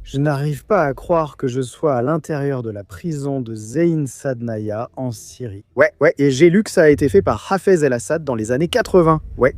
Je n'arrive pas à croire que je sois à l'intérieur de la prison de Zeyn Sadnaya en Syrie. Ouais, et j'ai lu que ça a été fait par Hafez el-Assad dans les années 80. Ouais.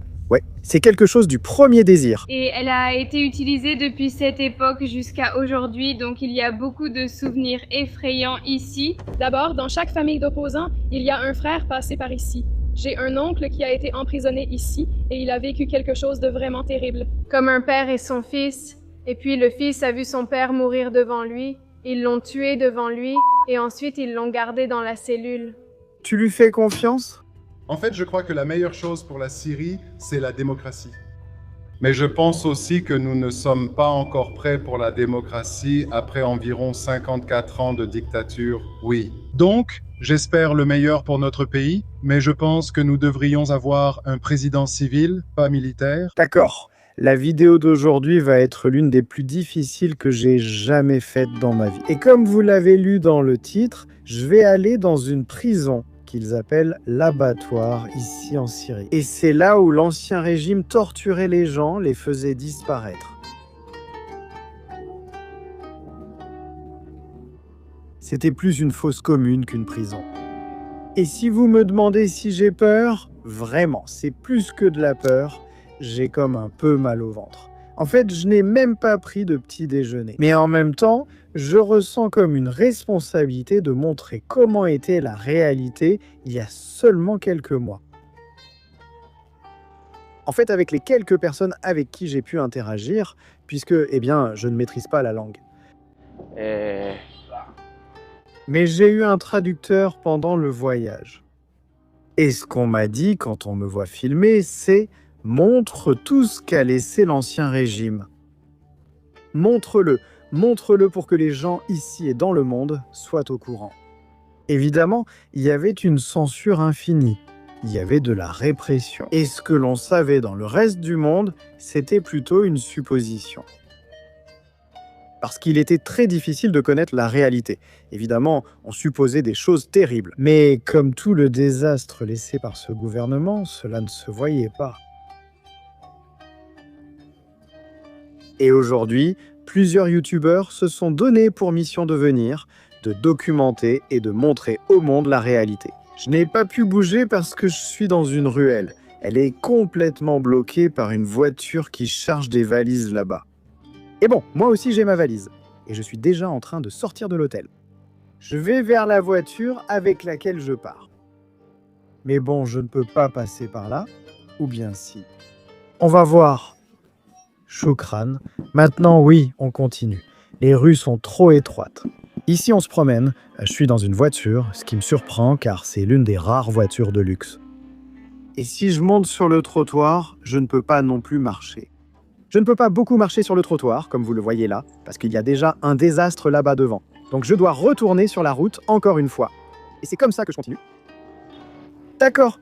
C'est quelque chose du premier désir. Et elle a été utilisée depuis cette époque jusqu'à aujourd'hui, donc il y a beaucoup de souvenirs effrayants ici. D'abord, dans chaque famille d'opposants, il y a un frère passé par ici. J'ai un oncle qui a été emprisonné ici et il a vécu quelque chose de vraiment terrible. Comme un père et son fils, et puis le fils a vu son père mourir devant lui, ils l'ont tué devant lui, et ensuite ils l'ont gardé dans la cellule. Tu lui fais confiance ? En fait, je crois que la meilleure chose pour la Syrie, c'est la démocratie. Mais je pense aussi que nous ne sommes pas encore prêts pour la démocratie après environ 54 ans de dictature, oui. Donc, j'espère le meilleur pour notre pays, mais je pense que nous devrions avoir un président civil, pas militaire. D'accord. La vidéo d'aujourd'hui va être l'une des plus difficiles que j'ai jamais faites dans ma vie. Et comme vous l'avez lu dans le titre, je vais aller dans une prison qu'ils appellent l'abattoir ici en Syrie. Et c'est là où l'ancien régime torturait les gens, les faisait disparaître. C'était plus une fosse commune qu'une prison. Et si vous me demandez si j'ai peur, vraiment, c'est plus que de la peur, j'ai comme un peu mal au ventre. En fait, je n'ai même pas pris de petit déjeuner. Mais en même temps, je ressens comme une responsabilité de montrer comment était la réalité il y a seulement quelques mois. En fait, avec les quelques personnes avec qui j'ai pu interagir, puisque, je ne maîtrise pas la langue. Mais j'ai eu un traducteur pendant le voyage. Et ce qu'on m'a dit quand on me voit filmer, c'est « montre tout ce qu'a laissé l'ancien régime ». Montre-le pour que les gens ici et dans le monde soient au courant. Évidemment, il y avait une censure infinie. Il y avait de la répression. Et ce que l'on savait dans le reste du monde, c'était plutôt une supposition. Parce qu'il était très difficile de connaître la réalité. Évidemment, on supposait des choses terribles. Mais comme tout le désastre laissé par ce gouvernement, cela ne se voyait pas. Et aujourd'hui, plusieurs youtubeurs se sont donnés pour mission de venir, de documenter et de montrer au monde la réalité. Je n'ai pas pu bouger parce que je suis dans une ruelle. Elle est complètement bloquée par une voiture qui charge des valises là-bas. Et bon, moi aussi j'ai ma valise. Et je suis déjà en train de sortir de l'hôtel. Je vais vers la voiture avec laquelle je pars. Mais bon, je ne peux pas passer par là. Ou bien si. On va voir. Choukran. Maintenant, oui, on continue. Les rues sont trop étroites. Ici, on se promène. Je suis dans une voiture, ce qui me surprend car c'est l'une des rares voitures de luxe. Et si je monte sur le trottoir, je ne peux pas non plus marcher. Je ne peux pas beaucoup marcher sur le trottoir, comme vous le voyez là, parce qu'il y a déjà un désastre là-bas devant. Donc je dois retourner sur la route encore une fois. Et c'est comme ça que je continue. D'accord.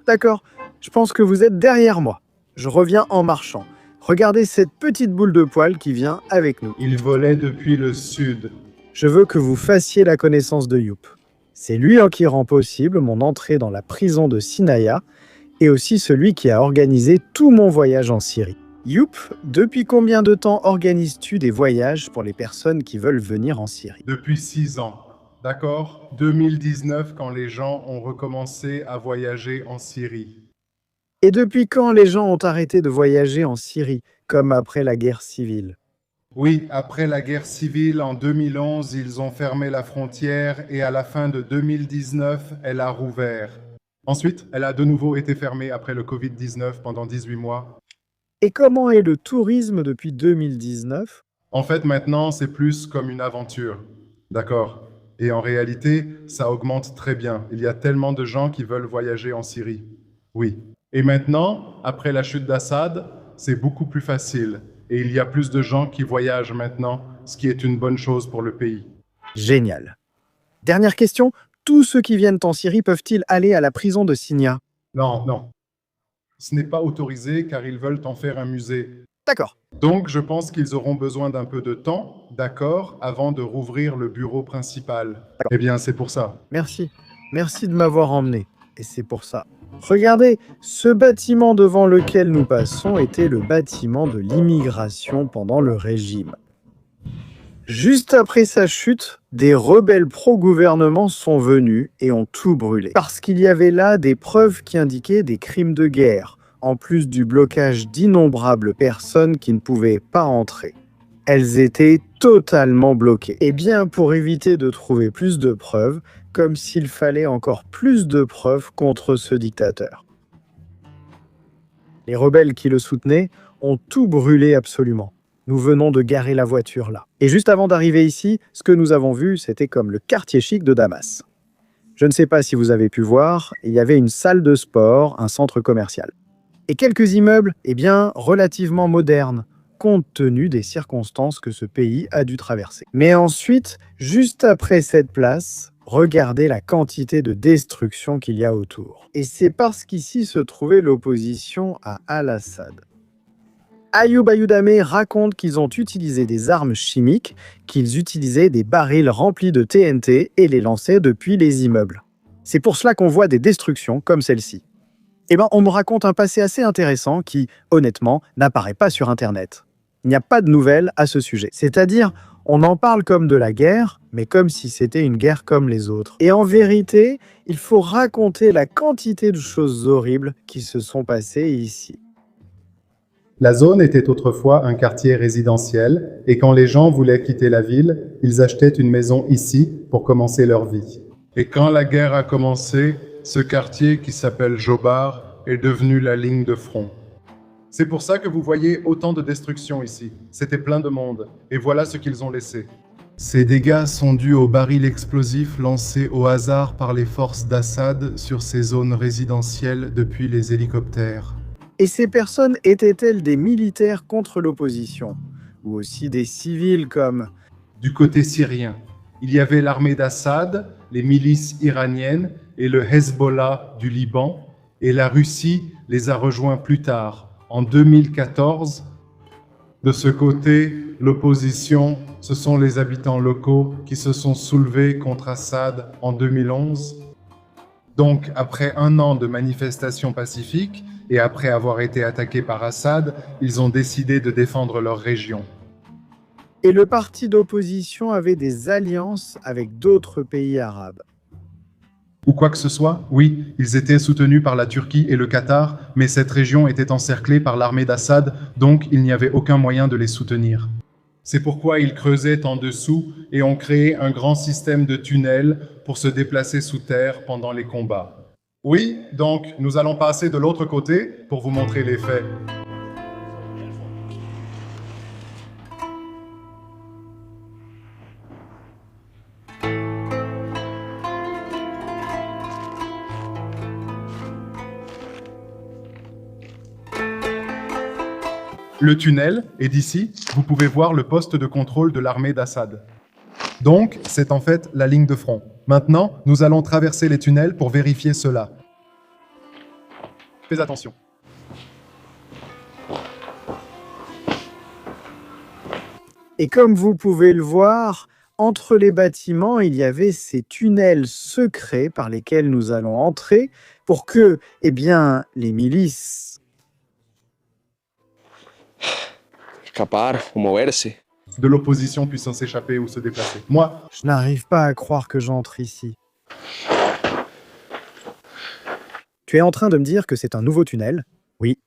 Je pense que vous êtes derrière moi. Je reviens en marchant. Regardez cette petite boule de poil qui vient avec nous. Il volait depuis le sud. Je veux que vous fassiez la connaissance de Youp. C'est lui qui rend possible mon entrée dans la prison de Sinaya et aussi celui qui a organisé tout mon voyage en Syrie. Youp, depuis combien de temps organises-tu des voyages pour les personnes qui veulent venir en Syrie? Depuis 6 ans, d'accord? 2019, quand les gens ont recommencé à voyager en Syrie. Et depuis quand les gens ont arrêté de voyager en Syrie, comme après la guerre civile? Oui, après la guerre civile, en 2011, ils ont fermé la frontière et à la fin de 2019, elle a rouvert. Ensuite, elle a de nouveau été fermée après le Covid-19 pendant 18 mois. Et comment est le tourisme depuis 2019? En fait, maintenant, c'est plus comme une aventure, d'accord? Et en réalité, ça augmente très bien. Il y a tellement de gens qui veulent voyager en Syrie. Oui. Et maintenant, après la chute d'Assad, c'est beaucoup plus facile. Et il y a plus de gens qui voyagent maintenant, ce qui est une bonne chose pour le pays. Génial. Dernière question, tous ceux qui viennent en Syrie peuvent-ils aller à la prison de Sinaya? Non. Ce n'est pas autorisé car ils veulent en faire un musée. D'accord. Donc, je pense qu'ils auront besoin d'un peu de temps, d'accord, avant de rouvrir le bureau principal. Eh bien, c'est pour ça. Merci de m'avoir emmené. Et c'est pour ça. Regardez, ce bâtiment devant lequel nous passons était le bâtiment de l'immigration pendant le régime. Juste après sa chute, des rebelles pro-gouvernement sont venus et ont tout brûlé. Parce qu'il y avait là des preuves qui indiquaient des crimes de guerre, en plus du blocage d'innombrables personnes qui ne pouvaient pas entrer. Elles étaient totalement bloquées. Et bien pour éviter de trouver plus de preuves, comme s'il fallait encore plus de preuves contre ce dictateur. Les rebelles qui le soutenaient ont tout brûlé absolument. Nous venons de garer la voiture là. Et juste avant d'arriver ici, ce que nous avons vu, c'était comme le quartier chic de Damas. Je ne sais pas si vous avez pu voir, il y avait une salle de sport, un centre commercial. Et quelques immeubles, relativement modernes, compte tenu des circonstances que ce pays a dû traverser. Mais ensuite, juste après cette place, regardez la quantité de destruction qu'il y a autour. Et c'est parce qu'ici se trouvait l'opposition à Al-Assad. Ayoub Ayoudameh raconte qu'ils ont utilisé des armes chimiques, qu'ils utilisaient des barils remplis de TNT et les lançaient depuis les immeubles. C'est pour cela qu'on voit des destructions comme celle-ci. On me raconte un passé assez intéressant qui, honnêtement, n'apparaît pas sur Internet. Il n'y a pas de nouvelles à ce sujet. C'est-à-dire, on en parle comme de la guerre, mais comme si c'était une guerre comme les autres. Et en vérité, il faut raconter la quantité de choses horribles qui se sont passées ici. La zone était autrefois un quartier résidentiel et quand les gens voulaient quitter la ville, ils achetaient une maison ici pour commencer leur vie. Et quand la guerre a commencé, ce quartier qui s'appelle Jobar est devenu la ligne de front. C'est pour ça que vous voyez autant de destruction ici. C'était plein de monde. Et voilà ce qu'ils ont laissé. Ces dégâts sont dus aux barils explosifs lancés au hasard par les forces d'Assad sur ces zones résidentielles depuis les hélicoptères. Et ces personnes étaient-elles des militaires contre l'opposition? Ou aussi des civils comme... Du côté syrien, il y avait l'armée d'Assad, les milices iraniennes et le Hezbollah du Liban, et la Russie les a rejoints plus tard, en 2014. De ce côté, l'opposition, ce sont les habitants locaux qui se sont soulevés contre Assad en 2011. Donc, après un an de manifestations pacifiques, et après avoir été attaqués par Assad, ils ont décidé de défendre leur région. Et le parti d'opposition avait des alliances avec d'autres pays arabes. Ou quoi que ce soit, oui, ils étaient soutenus par la Turquie et le Qatar, mais cette région était encerclée par l'armée d'Assad, donc il n'y avait aucun moyen de les soutenir. C'est pourquoi ils creusaient en dessous et ont créé un grand système de tunnels pour se déplacer sous terre pendant les combats. Oui, donc nous allons passer de l'autre côté pour vous montrer les faits. Le tunnel, et d'ici, vous pouvez voir le poste de contrôle de l'armée d'Assad. Donc, c'est en fait la ligne de front. Maintenant, nous allons traverser les tunnels pour vérifier cela. Fais attention. Et comme vous pouvez le voir, entre les bâtiments, il y avait ces tunnels secrets par lesquels nous allons entrer pour que, les milices... Escapar ou moverse. De l'opposition puissent s'échapper ou se déplacer. Moi, Je n'arrive pas à croire que j'entre ici. Tu es en train de me dire que c'est un nouveau tunnel? Oui.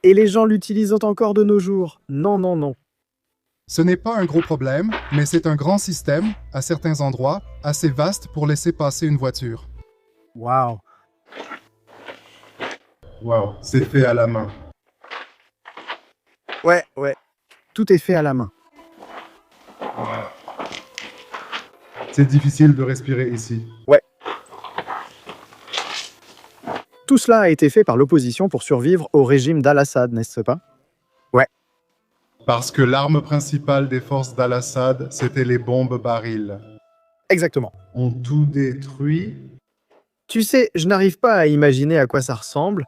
Et les gens l'utilisent encore de nos jours? Non, non, non. ce n'est pas un gros problème, mais c'est un grand système, à certains endroits, assez vaste pour laisser passer une voiture. Waouh. Waouh, c'est fait à la main. Ouais. Tout est fait à la main. C'est difficile de respirer ici. Ouais. Tout cela a été fait par l'opposition pour survivre au régime d'Al-Assad, n'est-ce pas? Ouais. Parce que l'arme principale des forces d'Al-Assad, c'était les bombes barils. Exactement. On tout détruit. Tu sais, je n'arrive pas à imaginer à quoi ça ressemble,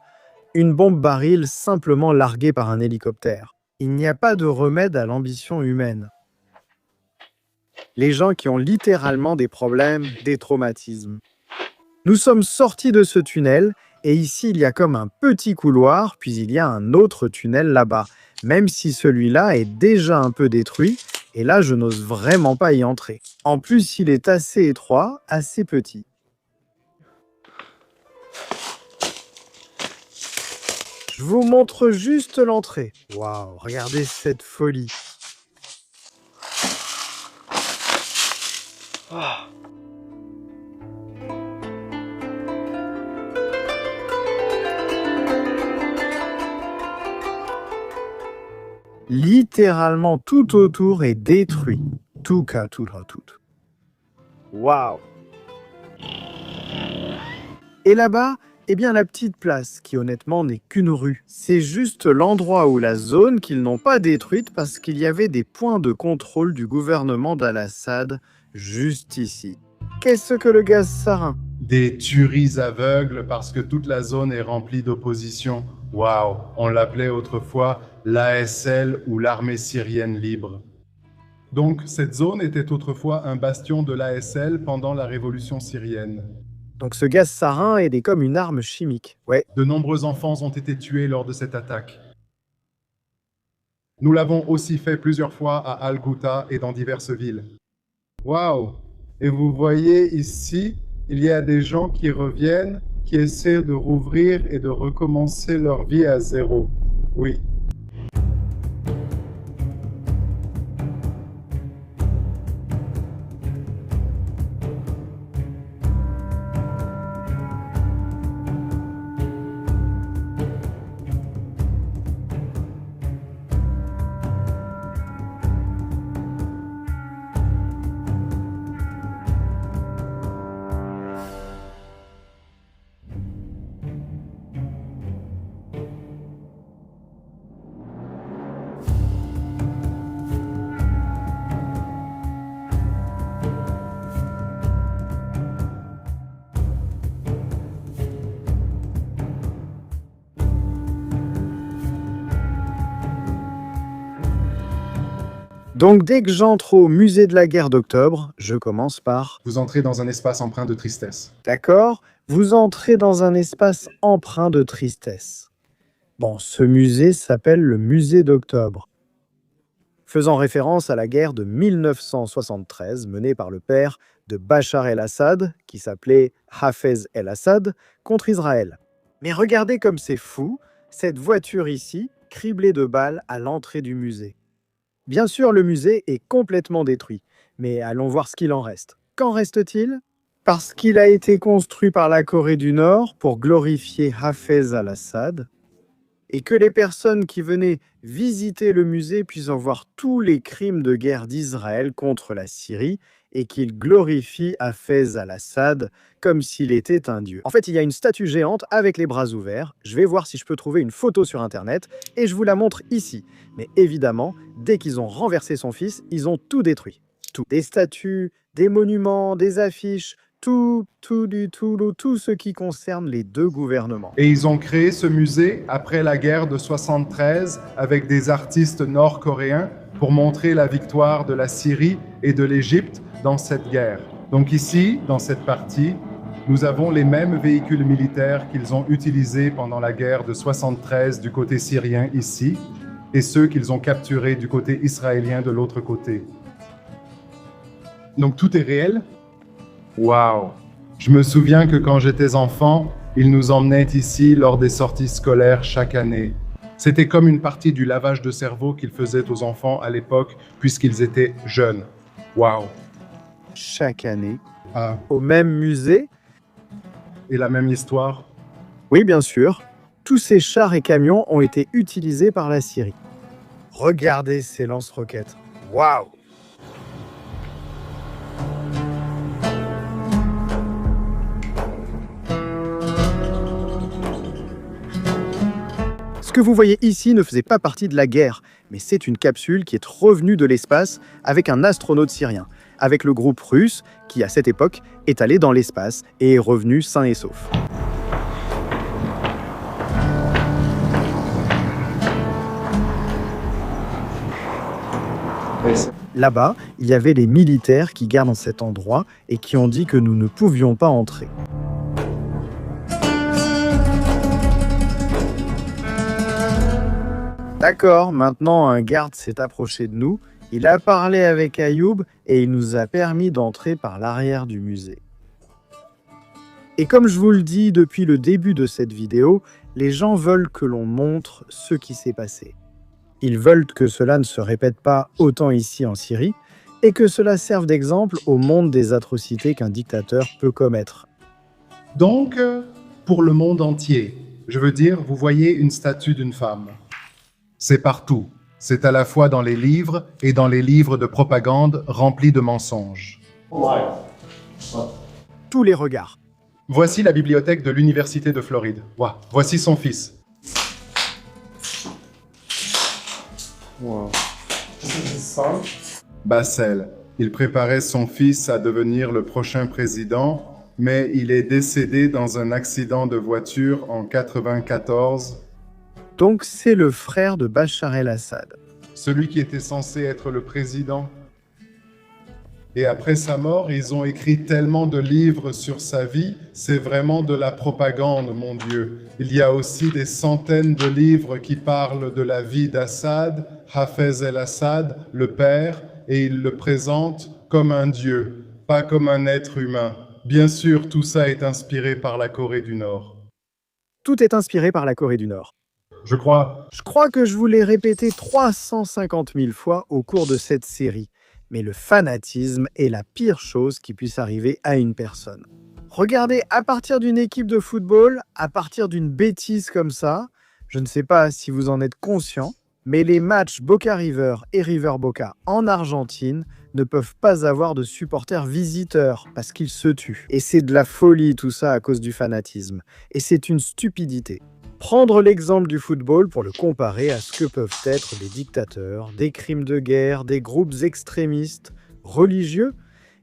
une bombe baril simplement larguée par un hélicoptère. Il n'y a pas de remède à l'ambition humaine. Les gens qui ont littéralement des problèmes, des traumatismes. Nous sommes sortis de ce tunnel, et ici il y a comme un petit couloir, puis il y a un autre tunnel là-bas. Même si celui-là est déjà un peu détruit, Et là, je n'ose vraiment pas y entrer. En plus, il est assez étroit, assez petit. Je vous montre juste l'entrée. Waouh, regardez cette folie. Littéralement tout autour est détruit. Tout cas, tout. Waouh. Et là-bas, eh bien la petite place, qui honnêtement n'est qu'une rue. C'est juste l'endroit où la zone qu'ils n'ont pas détruite parce qu'il y avait des points de contrôle du gouvernement d'Al-Assad juste ici. Qu'est-ce que le gaz sarin? Des tueries aveugles parce que toute la zone est remplie d'opposition. Waouh, on l'appelait autrefois l'ASL ou l'armée syrienne libre. Donc cette zone était autrefois un bastion de l'ASL pendant la révolution syrienne. Donc ce gaz sarin est comme une arme chimique. Ouais. De nombreux enfants ont été tués lors de cette attaque. Nous l'avons aussi fait plusieurs fois à Al-Ghouta et dans diverses villes. Waouh! Et vous voyez ici, il y a des gens qui reviennent, qui essaient de rouvrir et de recommencer leur vie à zéro. Oui. Donc dès que j'entre au musée de la guerre d'octobre, je commence par... Vous entrez dans un espace empreint de tristesse. D'accord? Vous entrez dans un espace empreint de tristesse. Bon, ce musée s'appelle le musée d'octobre, faisant référence à la guerre de 1973 menée par le père de Bachar el-Assad, qui s'appelait Hafez el-Assad, contre Israël. Mais regardez comme c'est fou, cette voiture ici, criblée de balles à l'entrée du musée. Bien sûr, le musée est complètement détruit, mais allons voir ce qu'il en reste. Qu'en reste-t-il? Parce qu'il a été construit par la Corée du Nord pour glorifier Hafez al-Assad, et que les personnes qui venaient visiter le musée puissent en voir tous les crimes de guerre d'Israël contre la Syrie, et qu'il glorifie Hafez al-Assad comme s'il était un dieu. En fait, il y a une statue géante avec les bras ouverts. Je vais voir si je peux trouver une photo sur Internet, et je vous la montre ici. Mais évidemment, dès qu'ils ont renversé son fils, ils ont tout détruit. Tout. Des statues, des monuments, des affiches, tout ce qui concerne les deux gouvernements. Et ils ont créé ce musée après la guerre de 73 avec des artistes nord-coréens pour montrer la victoire de la Syrie et de l'Égypte dans cette guerre. Donc ici, dans cette partie, nous avons les mêmes véhicules militaires qu'ils ont utilisés pendant la guerre de 73 du côté syrien ici, et ceux qu'ils ont capturés du côté israélien de l'autre côté. Donc tout est réel. Waouh! Je me souviens que quand j'étais enfant, ils nous emmenaient ici lors des sorties scolaires chaque année. C'était comme une partie du lavage de cerveau qu'ils faisaient aux enfants à l'époque, puisqu'ils étaient jeunes. Waouh! Chaque année, Ah, au même musée. et la même histoire. Oui, bien sûr. Tous ces chars et camions ont été utilisés par la Syrie. Regardez ces lance-roquettes. Waouh! Ce que vous voyez ici ne faisait pas partie de la guerre, mais c'est une capsule qui est revenue de l'espace avec un astronaute syrien, avec le groupe russe qui, à cette époque, est allé dans l'espace et est revenu sain et sauf. Là-bas, il y avait les militaires qui gardent cet endroit et qui ont dit que nous ne pouvions pas entrer. D'accord, maintenant un garde s'est approché de nous Il a parlé avec Ayoub et il nous a permis d'entrer par l'arrière du musée. Et comme je vous le dis depuis le début de cette vidéo, les gens veulent que l'on montre ce qui s'est passé. Ils veulent que cela ne se répète pas autant ici en Syrie et que cela serve d'exemple au monde des atrocités qu'un dictateur peut commettre. Donc, pour le monde entier, je veux dire, vous voyez une statue d'une femme. C'est partout. C'est à la fois dans les livres et dans les livres de propagande remplis de mensonges. Tous les regards. Voici la bibliothèque de l'Université de Floride. Voici son fils. Wow. Bassel. Il préparait son fils à devenir le prochain président, mais il est décédé dans un accident de voiture en 1994. Donc c'est le frère de Bachar el-Assad. Celui qui était censé être le président. Et après sa mort, ils ont écrit tellement de livres sur sa vie, c'est vraiment de la propagande, mon Dieu. Il y a aussi des centaines de livres qui parlent de la vie d'Assad, Hafez el-Assad, le père, et ils le présentent comme un dieu, pas comme un être humain. Bien sûr, tout ça est inspiré par la Corée du Nord. Tout est inspiré par la Corée du Nord. Je crois. Je crois que je vous l'ai répété 350 000 fois au cours de cette série. Mais le fanatisme est la pire chose qui puisse arriver à une personne. Regardez, à partir d'une équipe de football, à partir d'une bêtise comme ça, je ne sais pas si vous en êtes conscient, mais les matchs Boca River et River Boca en Argentine ne peuvent pas avoir de supporters visiteurs parce qu'ils se tuent. Et c'est de la folie tout ça à cause du fanatisme. Et c'est une stupidité. Prendre l'exemple du football pour le comparer à ce que peuvent être des dictateurs, des crimes de guerre, des groupes extrémistes, religieux?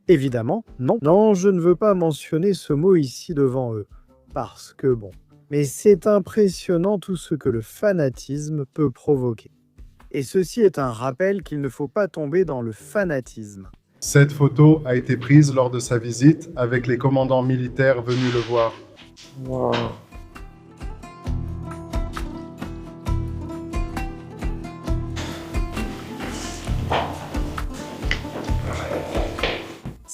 Évidemment, non. Non, je ne veux pas mentionner ce mot ici devant eux, parce que bon. Mais c'est impressionnant tout ce que le fanatisme peut provoquer. Et ceci est un rappel qu'il ne faut pas tomber dans le fanatisme. Cette photo a été prise lors de sa visite avec les commandants militaires venus le voir. Wow.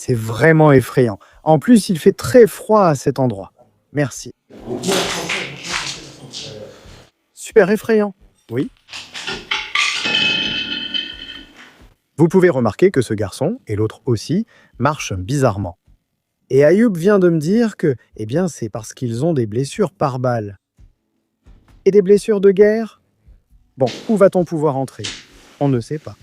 C'est vraiment effrayant. En plus, il fait très froid à cet endroit. Merci. Super effrayant, oui. Vous pouvez remarquer que ce garçon, et l'autre aussi, marchent bizarrement. Et Ayoub vient de me dire que, eh bien, c'est parce qu'ils ont des blessures par balle. Et des blessures de guerre? Bon, où va-t-on pouvoir entrer? On ne sait pas.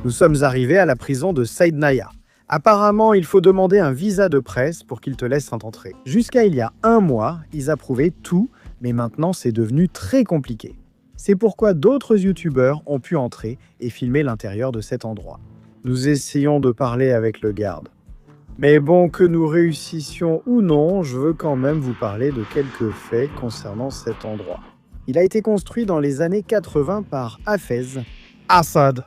Nous sommes arrivés à la prison de Saïdnaya. Apparemment, il faut demander un visa de presse pour qu'ils te laissent entrer. Jusqu'à il y a 1 mois, ils approuvaient tout, mais maintenant c'est devenu très compliqué. C'est pourquoi d'autres youtubeurs ont pu entrer et filmer l'intérieur de cet endroit. Nous essayons de parler avec le garde. Mais bon, que nous réussissions ou non, je veux quand même vous parler de quelques faits concernant cet endroit. Il a été construit dans les années 80 par Hafez Assad.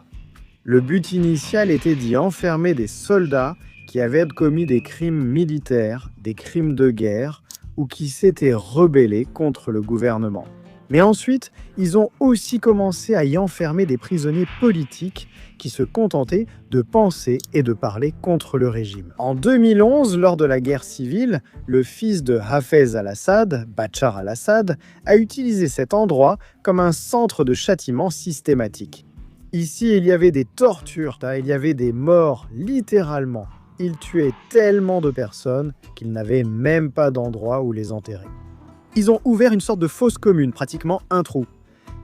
Le but initial était d'y enfermer des soldats qui avaient commis des crimes militaires, des crimes de guerre ou qui s'étaient rebellés contre le gouvernement. Mais ensuite, ils ont aussi commencé à y enfermer des prisonniers politiques qui se contentaient de penser et de parler contre le régime. En 2011, lors de la guerre civile, le fils de Hafez al-Assad, Bachar al-Assad, a utilisé cet endroit comme un centre de châtiment systématique. Ici, il y avait des tortures, il y avait des morts, littéralement. Il tuait tellement de personnes qu'ils n'avaient même pas d'endroit où les enterrer. Ils ont ouvert une sorte de fosse commune, pratiquement un trou.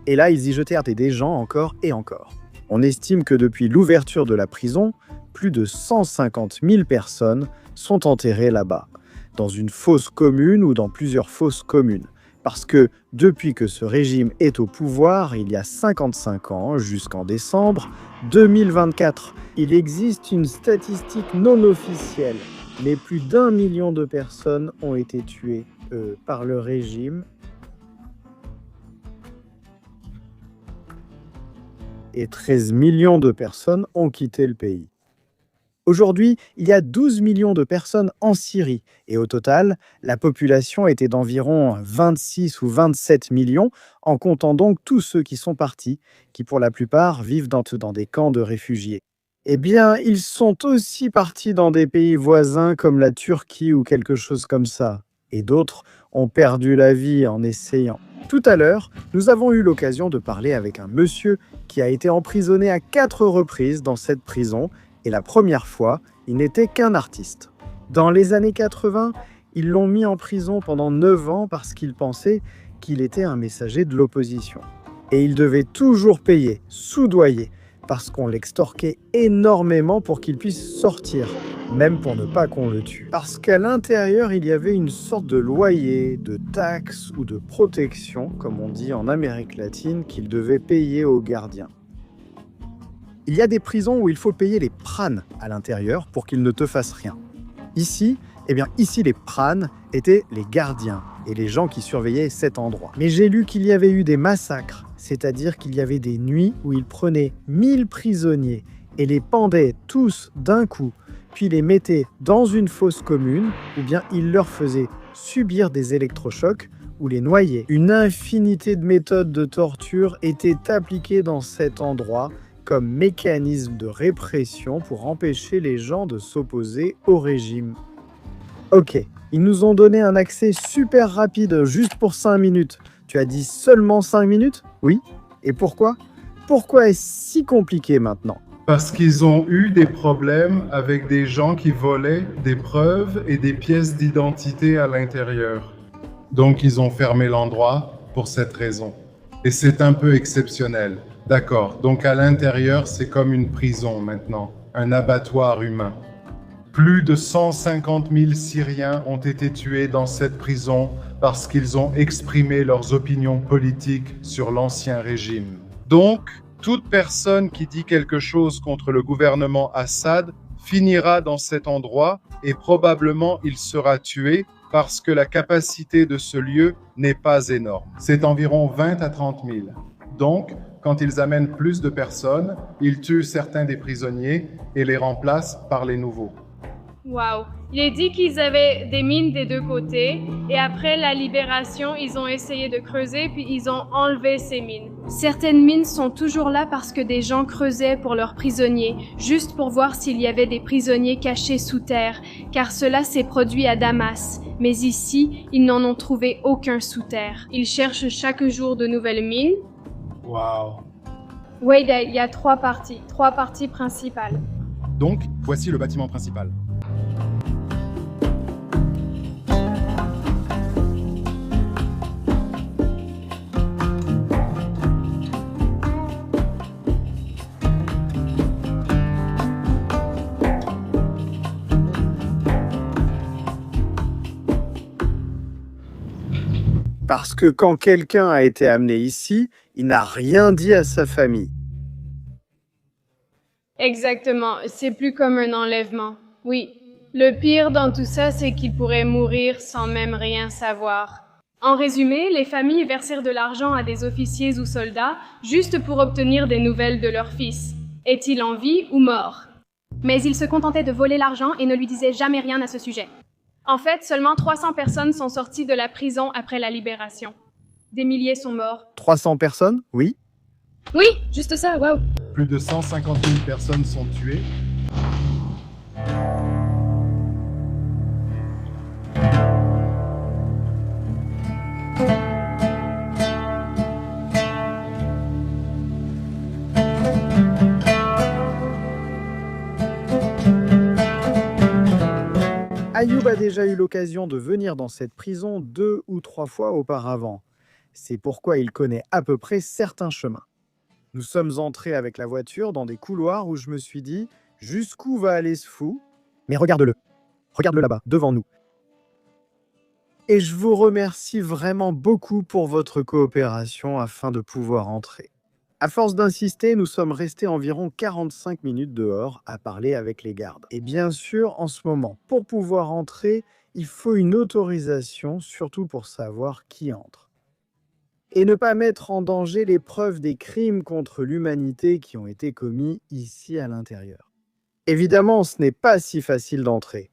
Et là, ils y jetèrent des gens encore et encore. On estime que depuis l'ouverture de la prison, plus de 150 000 personnes sont enterrées là-bas, dans une fosse commune ou dans plusieurs fosses communes. Parce que depuis que ce régime est au pouvoir, il y a 55 ans, jusqu'en décembre, 2024. Il existe une statistique non officielle, mais plus d'1 million de personnes ont été tuées par le régime et 13 millions de personnes ont quitté le pays. Aujourd'hui, il y a 12 millions de personnes en Syrie et au total, la population était d'environ 26 ou 27 millions, en comptant donc tous ceux qui sont partis, qui pour la plupart vivent dans des camps de réfugiés. Eh bien, ils sont aussi partis dans des pays voisins comme la Turquie ou quelque chose comme ça. Et d'autres ont perdu la vie en essayant. Tout à l'heure, nous avons eu l'occasion de parler avec un monsieur qui a été emprisonné à 4 reprises dans cette prison. Et la première fois, il n'était qu'un artiste. Dans les années 80, ils l'ont mis en prison pendant 9 ans parce qu'il pensait qu'il était un messager de l'opposition. Et il devait toujours payer, soudoyer, parce qu'on l'extorquait énormément pour qu'il puisse sortir, même pour ne pas qu'on le tue. Parce qu'à l'intérieur, il y avait une sorte de loyer, de taxe ou de protection, comme on dit en Amérique latine, qu'il devait payer aux gardiens. Il y a des prisons où il faut payer les prânes à l'intérieur pour qu'ils ne te fassent rien. Ici, les prânes étaient les gardiens et les gens qui surveillaient cet endroit. Mais j'ai lu qu'il y avait eu des massacres, c'est-à-dire qu'il y avait des nuits où ils prenaient 1000 prisonniers et les pendaient tous d'un coup, puis les mettaient dans une fosse commune, ou bien ils leur faisaient subir des électrochocs ou les noyaient. Une infinité de méthodes de torture étaient appliquées dans cet endroit, comme mécanisme de répression pour empêcher les gens de s'opposer au régime. Ok, ils nous ont donné un accès super rapide, juste pour 5 minutes. Tu as dit seulement 5 minutes? Oui. Et pourquoi? Pourquoi est-ce si compliqué maintenant? Parce qu'ils ont eu des problèmes avec des gens qui volaient des preuves et des pièces d'identité à l'intérieur. Donc ils ont fermé l'endroit pour cette raison. Et c'est un peu exceptionnel. D'accord, donc à l'intérieur, c'est comme une prison maintenant, un abattoir humain. Plus de 150 000 Syriens ont été tués dans cette prison parce qu'ils ont exprimé leurs opinions politiques sur l'ancien régime. Donc, toute personne qui dit quelque chose contre le gouvernement Assad finira dans cet endroit et probablement il sera tué parce que la capacité de ce lieu n'est pas énorme. C'est environ 20 à 30 000. Donc, quand ils amènent plus de personnes, ils tuent certains des prisonniers et les remplacent par les nouveaux. Wow. Il est dit qu'ils avaient des mines des deux côtés et après la libération, ils ont essayé de creuser puis ils ont enlevé ces mines. Certaines mines sont toujours là parce que des gens creusaient pour leurs prisonniers, juste pour voir s'il y avait des prisonniers cachés sous terre, car cela s'est produit à Damas. Mais ici, ils n'en ont trouvé aucun sous terre. Ils cherchent chaque jour de nouvelles mines. Wow. Oui, il y a 3 parties principales. Donc, voici le bâtiment principal. Parce que quand quelqu'un a été amené ici, il n'a rien dit à sa famille. Exactement, c'est plus comme un enlèvement. Oui. Le pire dans tout ça, c'est qu'il pourrait mourir sans même rien savoir. En résumé, les familles versèrent de l'argent à des officiers ou soldats juste pour obtenir des nouvelles de leur fils. Est-il en vie ou mort? Mais ils se contentaient de voler l'argent et ne lui disaient jamais rien à ce sujet. En fait, seulement 300 personnes sont sorties de la prison après la libération. Des milliers sont morts. 300 personnes? Oui. Oui, juste ça, waouh. Plus de 150 000 personnes sont tuées. Ayoub a déjà eu l'occasion de venir dans cette prison 2 ou 3 fois auparavant. C'est pourquoi il connaît à peu près certains chemins. Nous sommes entrés avec la voiture dans des couloirs où je me suis dit « Jusqu'où va aller ce fou ?» Mais regarde-le là-bas, devant nous. Et je vous remercie vraiment beaucoup pour votre coopération afin de pouvoir entrer. À force d'insister, nous sommes restés environ 45 minutes dehors à parler avec les gardes. Et bien sûr, en ce moment, pour pouvoir entrer, il faut une autorisation, surtout pour savoir qui entre. Et ne pas mettre en danger les preuves des crimes contre l'humanité qui ont été commis ici à l'intérieur. Évidemment, ce n'est pas si facile d'entrer.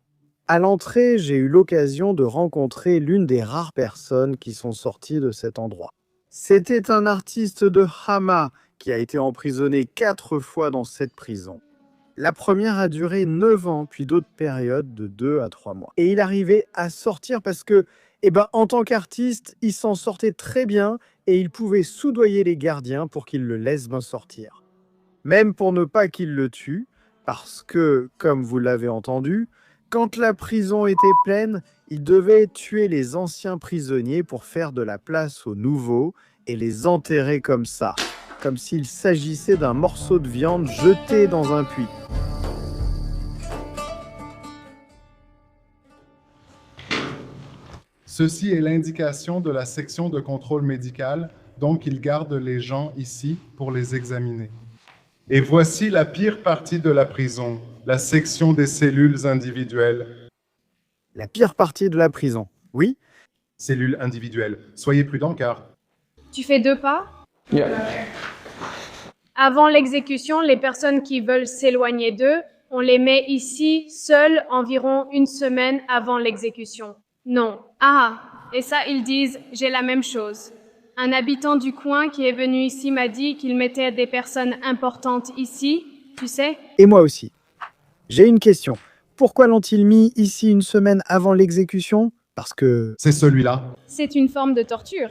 À l'entrée, j'ai eu l'occasion de rencontrer l'une des rares personnes qui sont sorties de cet endroit. C'était un artiste de Hama qui a été emprisonné 4 fois dans cette prison. La première a duré 9 ans, puis d'autres périodes de 2 à 3 mois. Et il arrivait à sortir parce que, en tant qu'artiste, il s'en sortait très bien et il pouvait soudoyer les gardiens pour qu'ils le laissent bien sortir. Même pour ne pas qu'ils le tuent, parce que, comme vous l'avez entendu, quand la prison était pleine, il devait tuer les anciens prisonniers pour faire de la place aux nouveaux et les enterrer comme ça, comme s'il s'agissait d'un morceau de viande jeté dans un puits. Ceci est l'indication de la section de contrôle médical, donc ils gardent les gens ici pour les examiner. Et voici la pire partie de la prison, la section des cellules individuelles. La pire partie de la prison, oui. Cellules individuelles. Soyez prudents car... Tu fais 2 pas? Yeah. Avant l'exécution, les personnes qui veulent s'éloigner d'eux, on les met ici, seuls, environ 1 semaine avant l'exécution. Non. Ah, et ça, ils disent, j'ai la même chose. Un habitant du coin qui est venu ici m'a dit qu'il mettait des personnes importantes ici, tu sais. Et moi aussi. J'ai une question. Pourquoi l'ont-ils mis ici 1 semaine avant l'exécution? Parce que... C'est celui-là. C'est une forme de torture.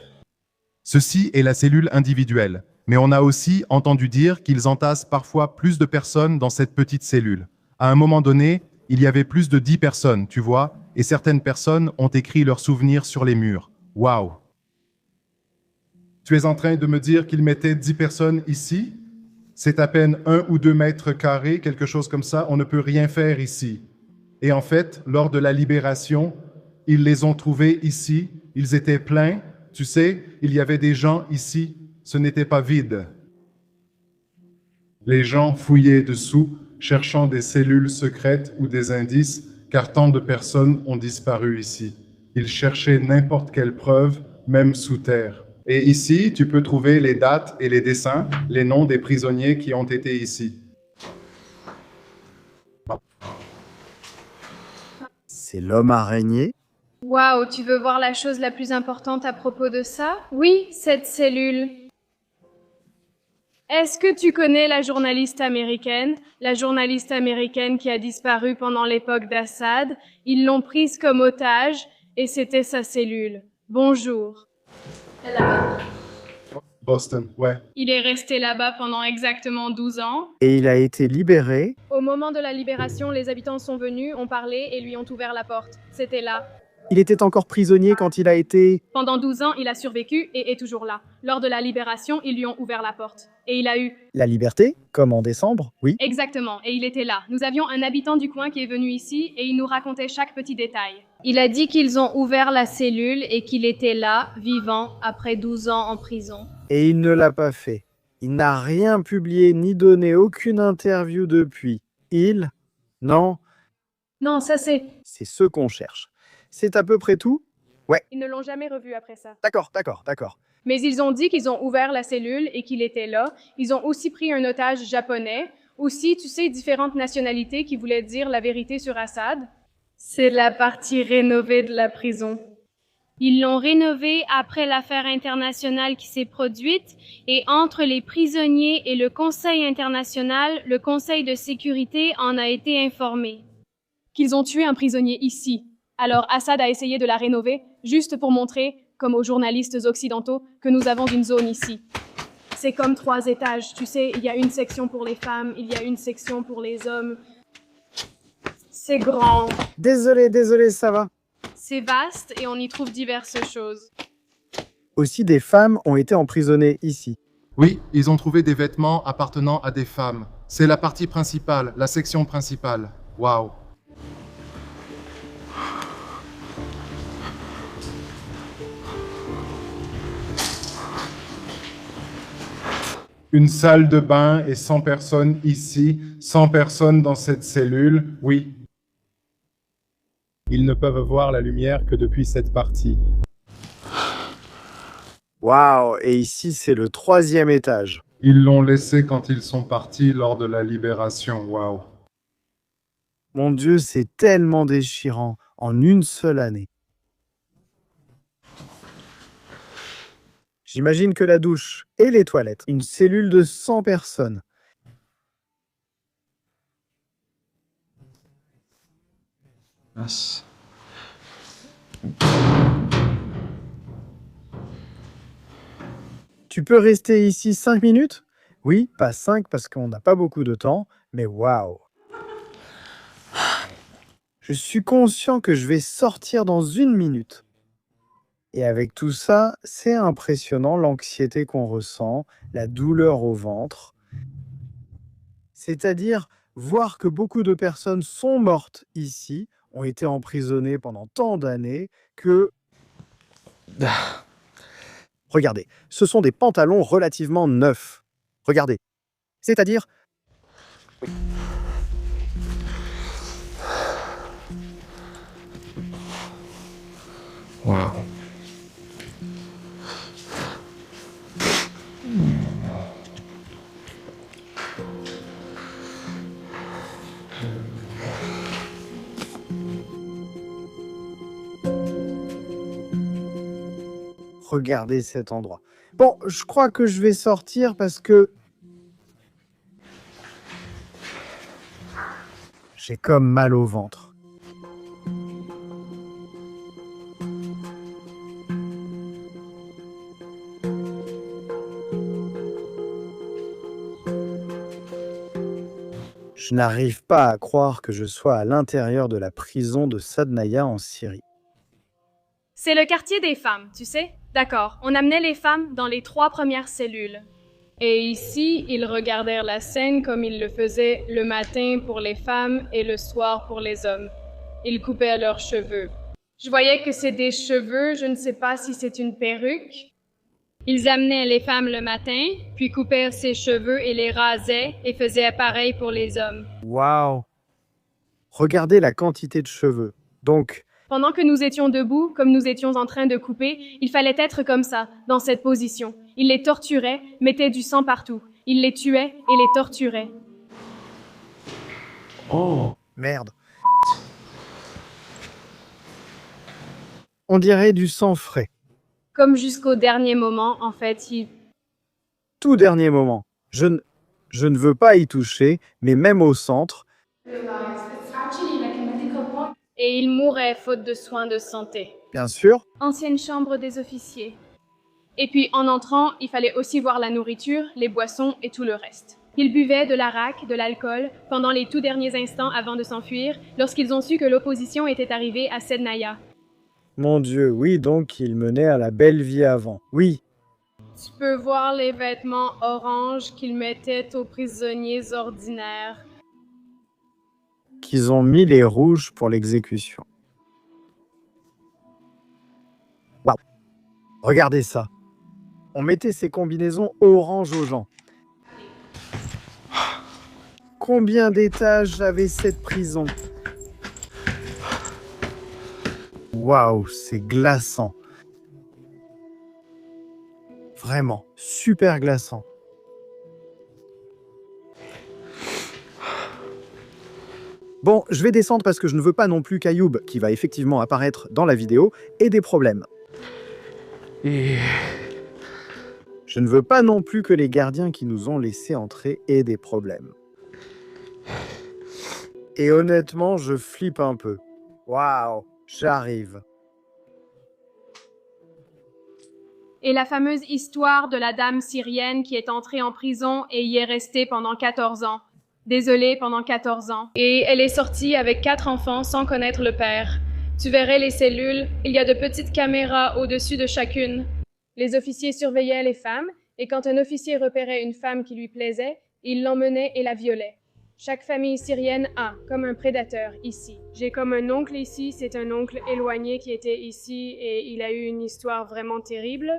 Ceci est la cellule individuelle. Mais on a aussi entendu dire qu'ils entassent parfois plus de personnes dans cette petite cellule. À un moment donné, il y avait plus de 10 personnes, tu vois, et certaines personnes ont écrit leurs souvenirs sur les murs. Waouh! Tu es en train de me dire qu'ils mettaient 10 personnes ici? C'est à peine 1 ou 2 mètres carrés, quelque chose comme ça, on ne peut rien faire ici. Et en fait, lors de la libération, ils les ont trouvés ici, ils étaient pleins, tu sais, il y avait des gens ici, ce n'était pas vide. Les gens fouillaient dessous, cherchant des cellules secrètes ou des indices, car tant de personnes ont disparu ici. Ils cherchaient n'importe quelle preuve, même sous terre. Et ici, tu peux trouver les dates et les dessins, les noms des prisonniers qui ont été ici. C'est l'homme araignée? Waouh, tu veux voir la chose la plus importante à propos de ça? Oui, cette cellule. Est-ce que tu connais la journaliste américaine? La journaliste américaine qui a disparu pendant l'époque d'Assad. Ils l'ont prise comme otage et c'était sa cellule. Bonjour. Boston, ouais. Il est resté là-bas pendant exactement 12 ans. Et il a été libéré. Au moment de la libération, les habitants sont venus, ont parlé et lui ont ouvert la porte. C'était là. Il était encore prisonnier quand il a été... Pendant 12 ans, il a survécu et est toujours là. Lors de la libération, ils lui ont ouvert la porte. Et il a eu... La liberté, comme en décembre, oui. Exactement, et il était là. Nous avions un habitant du coin qui est venu ici et il nous racontait chaque petit détail. Il a dit qu'ils ont ouvert la cellule et qu'il était là, vivant, après 12 ans en prison. Et il ne l'a pas fait. Il n'a rien publié ni donné aucune interview depuis. Il... Non, Non, ça c'est... c'est ce qu'on cherche. C'est à peu près tout? Ils ne l'ont jamais revu après ça. D'accord. Mais ils ont dit qu'ils ont ouvert la cellule et qu'il était là. Ils ont aussi pris un otage japonais. Aussi, tu sais, différentes nationalités qui voulaient dire la vérité sur Assad. C'est la partie rénovée de la prison. Ils l'ont rénovée après l'affaire internationale qui s'est produite et entre les prisonniers et le Conseil international, le Conseil de sécurité en a été informé. Qu'ils ont tué un prisonnier ici. Alors Assad a essayé de la rénover, juste pour montrer, comme aux journalistes occidentaux, que nous avons une zone ici. C'est comme 3 étages, tu sais, il y a une section pour les femmes, il y a une section pour les hommes. C'est grand. Désolé, ça va. C'est vaste et on y trouve diverses choses. Aussi, des femmes ont été emprisonnées ici. Oui, ils ont trouvé des vêtements appartenant à des femmes. C'est la partie principale, la section principale. Waouh! Une salle de bain et 100 personnes ici, 100 personnes dans cette cellule, oui. Ils ne peuvent voir la lumière que depuis cette partie. Waouh, et ici c'est le 3e étage. Ils l'ont laissé quand ils sont partis lors de la libération, waouh. Mon Dieu, c'est tellement déchirant en une seule année. J'imagine que la douche et les toilettes, une cellule de 100 personnes. Mince. Tu peux rester ici 5 minutes? Oui, pas 5 parce qu'on n'a pas beaucoup de temps, mais waouh! Je suis conscient que je vais sortir dans 1 minute. Et avec tout ça, c'est impressionnant l'anxiété qu'on ressent, la douleur au ventre. C'est-à-dire voir que beaucoup de personnes sont mortes ici, ont été emprisonnées pendant tant d'années que... Regardez, ce sont des pantalons relativement neufs. Regardez. C'est-à-dire... Waouh. Regardez cet endroit. Bon, je crois que je vais sortir parce que... J'ai comme mal au ventre. Je n'arrive pas à croire que je sois à l'intérieur de la prison de Sadnaya en Syrie. C'est le quartier des femmes, tu sais? D'accord, on amenait les femmes dans les 3 premières cellules. Et ici, ils regardèrent la scène comme ils le faisaient le matin pour les femmes et le soir pour les hommes. Ils coupaient leurs cheveux. Je voyais que c'est des cheveux, je ne sais pas si c'est une perruque. Ils amenaient les femmes le matin, puis coupèrent ses cheveux et les rasaient et faisaient pareil pour les hommes. Waouh! Regardez la quantité de cheveux. Donc, Pendant que nous étions debout, comme nous étions en train de couper, il fallait être comme ça, dans cette position. Ils les torturaient, mettaient du sang partout. Ils les tuaient et les torturaient. Oh. merde. On dirait du sang frais. Comme jusqu'au dernier moment, en fait, Tout dernier moment. Je ne veux pas y toucher, mais même au centre, et ils mouraient faute de soins de santé. bien sûr. Ancienne chambre des officiers. Et puis, en entrant, il fallait aussi voir la nourriture, les boissons et tout le reste. Ils buvaient de l'arak, de l'alcool, pendant les tout derniers instants avant de s'enfuir, lorsqu'ils ont su que l'opposition était arrivée à Sednaya. Mon Dieu, oui, donc il menait à la belle vie avant. Oui, Tu peux voir les vêtements oranges qu'ils mettaient aux prisonniers ordinaires. qu'ils ont mis les rouges pour l'exécution. Waouh! Regardez ça. On mettait ces combinaisons orange aux gens. Combien d'étages avait cette prison? Waouh, c'est glaçant. Vraiment, super glaçant. Bon, je vais descendre parce que je ne veux pas non plus qu'Ayoub, qui va effectivement apparaître dans la vidéo, ait des problèmes. Et... Je ne veux pas non plus que les gardiens qui nous ont laissés entrer aient des problèmes. Et honnêtement, je flippe un peu. Waouh, j'arrive. Et la fameuse histoire de la dame syrienne qui est entrée en prison et y est restée pendant 14 ans. Désolée, pendant 14 ans. Et elle est sortie avec 4 enfants sans connaître le père. Tu verrais les cellules, il y a de petites caméras au-dessus de chacune. Les officiers surveillaient les femmes, et quand un officier repérait une femme qui lui plaisait, il l'emmenait et la violait. Chaque famille syrienne a, comme un prédateur, ici. J'ai comme un oncle ici, c'est un oncle éloigné qui était ici et il a eu une histoire vraiment terrible.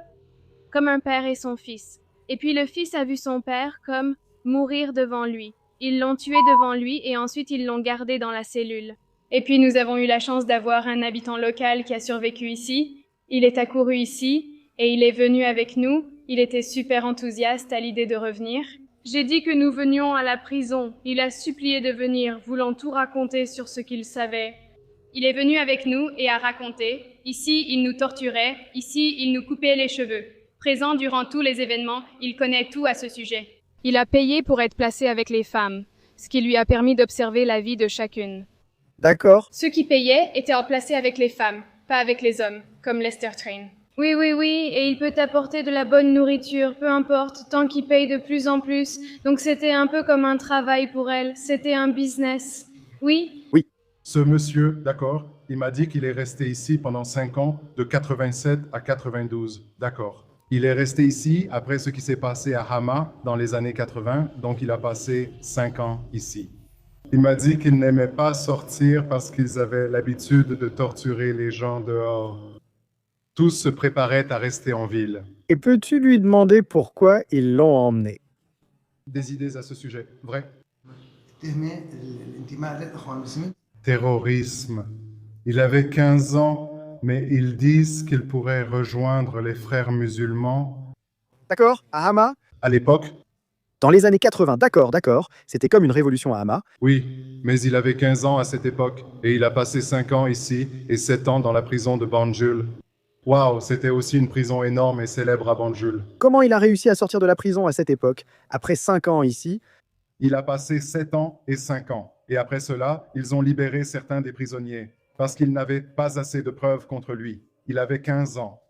Comme un père et son fils. Et puis le fils a vu son père comme mourir devant lui. Ils l'ont tué devant lui et ensuite ils l'ont gardé dans la cellule. Et puis nous avons eu la chance d'avoir un habitant local qui a survécu ici. Il est accouru ici et il est venu avec nous. Il était super enthousiaste à l'idée de revenir. J'ai dit que nous venions à la prison. Il a supplié de venir, voulant tout raconter sur ce qu'il savait. Il est venu avec nous et a raconté. Ici, il nous torturait. Ici, il nous coupait les cheveux. Présent durant tous les événements, il connaît tout à ce sujet. Il a payé pour être placé avec les femmes, ce qui lui a permis d'observer la vie de chacune. D'accord. Ceux qui payaient étaient placés avec les femmes, pas avec les hommes, comme Lester Train. Oui, et il peut apporter de la bonne nourriture, peu importe, tant qu'il paye de plus en plus. Donc c'était un peu comme un travail pour elle, c'était un business. Oui? Oui. Ce monsieur, d'accord, il m'a dit qu'il est resté ici pendant 5 ans, de 87 à 92. D'accord. Il est resté ici après ce qui s'est passé à Hama dans les années 80, donc il a passé 5 ans ici. Il m'a dit qu'il n'aimait pas sortir parce qu'ils avaient l'habitude de torturer les gens dehors. Tous se préparaient à rester en ville. Et peux-tu lui demander pourquoi ils l'ont emmené? Des idées à ce sujet, vrai? Terrorisme. Il avait 15 ans, mais ils disent qu'il pourrait rejoindre les frères musulmans. D'accord, à Hama? À l'époque? Dans les années 80, d'accord. C'était comme une révolution à Hama. Oui, mais il avait 15 ans à cette époque, et il a passé 5 ans ici et 7 ans dans la prison de Banjul. Waouh, c'était aussi une prison énorme et célèbre à Banjul. Comment il a réussi à sortir de la prison à cette époque, après 5 ans ici? Il a passé 7 ans et 5 ans. Et après cela, ils ont libéré certains des prisonniers, parce qu'ils n'avaient pas assez de preuves contre lui. Il avait 15 ans.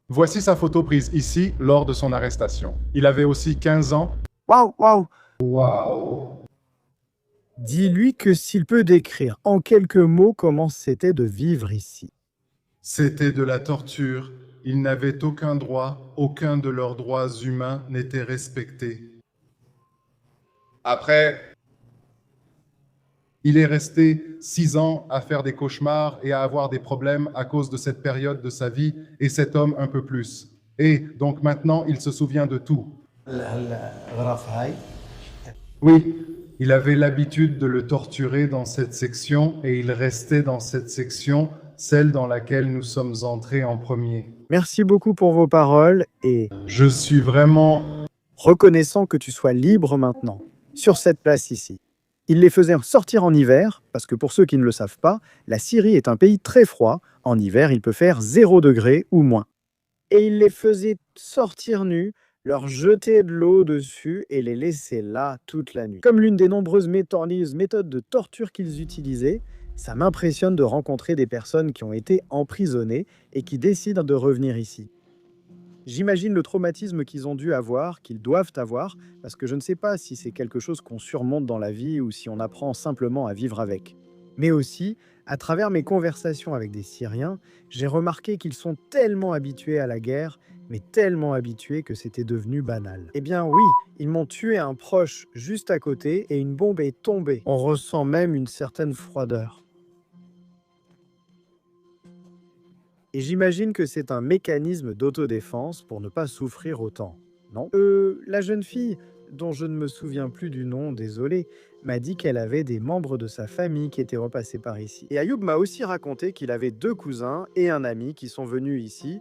Voici sa photo prise ici, lors de son arrestation. Il avait aussi 15 ans. Waouh. Dis-lui que s'il peut décrire en quelques mots comment c'était de vivre ici. C'était de la torture. Ils n'avaient aucun droit. Aucun de leurs droits humains n'était respecté. Après, il est resté 6 ans à faire des cauchemars et à avoir des problèmes à cause de cette période de sa vie, et cet homme un peu plus. Et donc maintenant, il se souvient de tout. Oui, il avait l'habitude de le torturer dans cette section, et il restait dans cette section, celle dans laquelle nous sommes entrés en premier. Merci beaucoup pour vos paroles et Je suis vraiment... reconnaissant que tu sois libre maintenant, sur cette place ici. Il les faisait sortir en hiver, parce que pour ceux qui ne le savent pas, la Syrie est un pays très froid. En hiver, il peut faire 0 degré ou moins. Et il les faisait sortir nus, leur jeter de l'eau dessus et les laisser là toute la nuit. Comme l'une des nombreuses méthodes de torture qu'ils utilisaient, ça m'impressionne de rencontrer des personnes qui ont été emprisonnées et qui décident de revenir ici. J'imagine le traumatisme qu'ils ont dû avoir, qu'ils doivent avoir, parce que je ne sais pas si c'est quelque chose qu'on surmonte dans la vie ou si on apprend simplement à vivre avec. Mais aussi, à travers mes conversations avec des Syriens, j'ai remarqué qu'ils sont tellement habitués à la guerre, mais tellement habitués que c'était devenu banal. Eh bien oui, ils m'ont tué un proche juste à côté et une bombe est tombée. On ressent même une certaine froideur. Et j'imagine que c'est un mécanisme d'autodéfense pour ne pas souffrir autant, non? La jeune fille, dont je ne me souviens plus du nom, désolé, m'a dit qu'elle avait des membres de sa famille qui étaient repassés par ici. Et Ayoub m'a aussi raconté qu'il avait 2 cousins et un ami qui sont venus ici.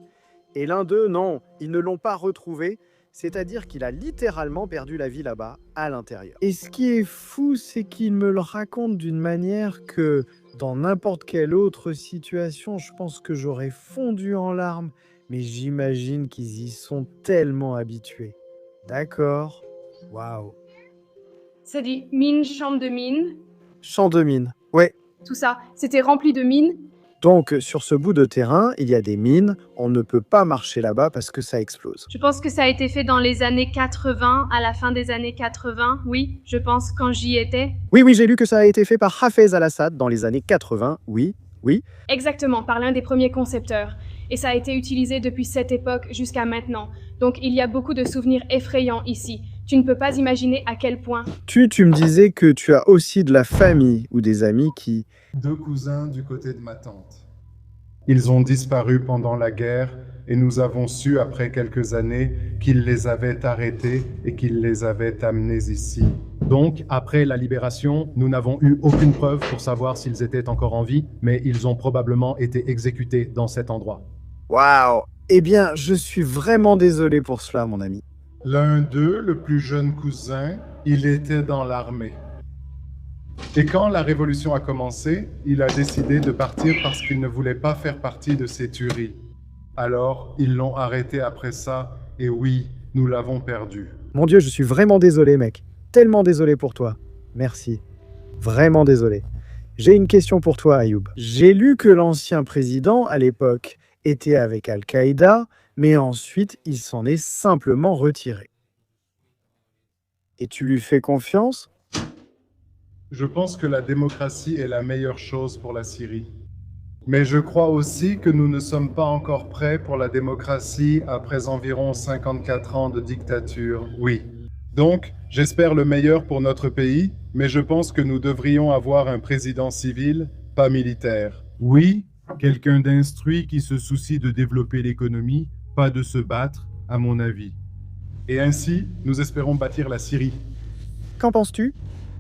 Et l'un d'eux, non, ils ne l'ont pas retrouvé, c'est-à-dire qu'il a littéralement perdu la vie là-bas, à l'intérieur. Et ce qui est fou, c'est qu'il me le raconte d'une manière que, dans n'importe quelle autre situation, je pense que j'aurais fondu en larmes, mais j'imagine qu'ils y sont tellement habitués. D'accord. Waouh. Ça dit mine, chambre de mine, Champ de mine. Ouais. tout ça. C'était rempli de mines. Donc, sur ce bout de terrain, il y a des mines. On ne peut pas marcher là-bas parce que ça explose. Je pense que ça a été fait dans les années 80, à la fin des années 80, oui, je pense quand j'y étais. Oui, j'ai lu que ça a été fait par Hafez al-Assad dans les années 80. Oui. Exactement, par l'un des premiers concepteurs. Et ça a été utilisé depuis cette époque jusqu'à maintenant. Donc il y a beaucoup de souvenirs effrayants ici. Tu ne peux pas imaginer à quel point. Tu me disais que tu as aussi de la famille ou des amis qui... 2 cousins du côté de ma tante. Ils ont disparu pendant la guerre et nous avons su après quelques années qu'ils les avaient arrêtés et qu'ils les avaient amenés ici. Donc, après la libération, nous n'avons eu aucune preuve pour savoir s'ils étaient encore en vie, mais ils ont probablement été exécutés dans cet endroit. Waouh! Eh bien, je suis vraiment désolé pour cela, mon ami. L'un d'eux, le plus jeune cousin, il était dans l'armée. Et quand la révolution a commencé, il a décidé de partir parce qu'il ne voulait pas faire partie de ces tueries. Alors, ils l'ont arrêté après ça, et oui, nous l'avons perdu. Mon Dieu, je suis vraiment désolé, mec. Tellement désolé pour toi. Merci. Vraiment désolé. J'ai une question pour toi, Ayoub. J'ai lu que l'ancien président, à l'époque, était avec Al-Qaïda, mais ensuite, il s'en est simplement retiré. Et tu lui fais confiance? Je pense que la démocratie est la meilleure chose pour la Syrie. Mais je crois aussi que nous ne sommes pas encore prêts pour la démocratie après environ 54 ans de dictature, oui. Donc, j'espère le meilleur pour notre pays, mais je pense que nous devrions avoir un président civil, pas militaire. Oui, quelqu'un d'instruit qui se soucie de développer l'économie, pas de se battre, à mon avis. Et ainsi, nous espérons bâtir la Syrie. Qu'en penses-tu?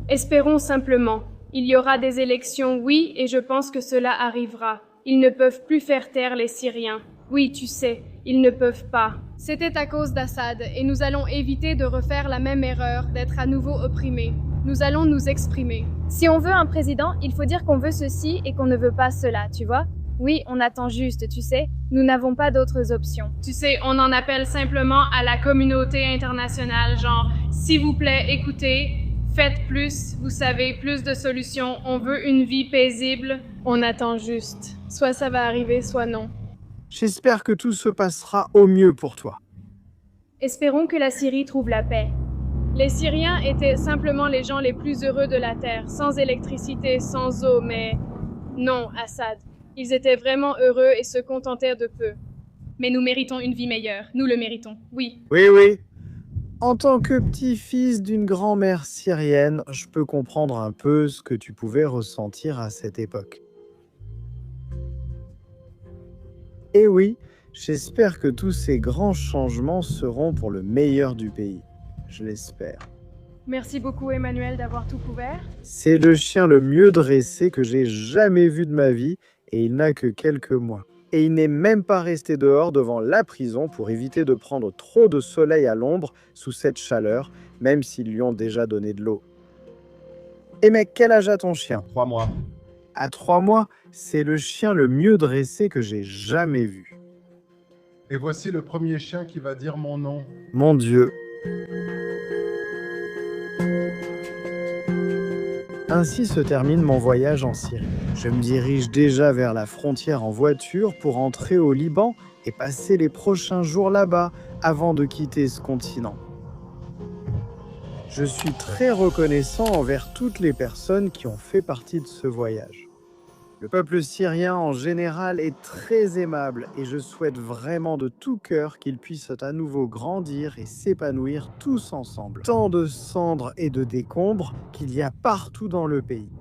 Espérons simplement. Il y aura des élections, oui, et je pense que cela arrivera. Ils ne peuvent plus faire taire les Syriens. Oui, tu sais, ils ne peuvent pas. C'était à cause d'Assad, et nous allons éviter de refaire la même erreur, d'être à nouveau opprimés. Nous allons nous exprimer. Si on veut un président, il faut dire qu'on veut ceci et qu'on ne veut pas cela, tu vois? Oui, on attend juste, tu sais. Nous n'avons pas d'autres options. Tu sais, on en appelle simplement à la communauté internationale, genre, s'il vous plaît, écoutez, faites plus, vous savez, plus de solutions, on veut une vie paisible. On attend juste. Soit ça va arriver, soit non. J'espère que tout se passera au mieux pour toi. Espérons que la Syrie trouve la paix. Les Syriens étaient simplement les gens les plus heureux de la Terre, sans électricité, sans eau, mais... Non, Assad. Ils étaient vraiment heureux et se contentèrent de peu. Mais nous méritons une vie meilleure. Nous le méritons, oui. Oui, oui. En tant que petit-fils d'une grand-mère syrienne, je peux comprendre un peu ce que tu pouvais ressentir à cette époque. Et oui, j'espère que tous ces grands changements seront pour le meilleur du pays. Je l'espère. Merci beaucoup, Emmanuel, d'avoir tout couvert. C'est le chien le mieux dressé que j'ai jamais vu de ma vie et il n'a que quelques mois. Et il n'est même pas resté dehors devant la prison pour éviter de prendre trop de soleil à l'ombre sous cette chaleur, même s'ils lui ont déjà donné de l'eau. Et mec, quel âge a ton chien? 3 mois. À 3 mois, c'est le chien le mieux dressé que j'ai jamais vu. Et voici le premier chien qui va dire mon nom. Mon Dieu. Ainsi se termine mon voyage en Syrie. Je me dirige déjà vers la frontière en voiture pour entrer au Liban et passer les prochains jours là-bas avant de quitter ce continent. Je suis très reconnaissant envers toutes les personnes qui ont fait partie de ce voyage. Le peuple syrien en général est très aimable et je souhaite vraiment de tout cœur qu'ils puissent à nouveau grandir et s'épanouir tous ensemble. Tant de cendres et de décombres qu'il y a partout dans le pays.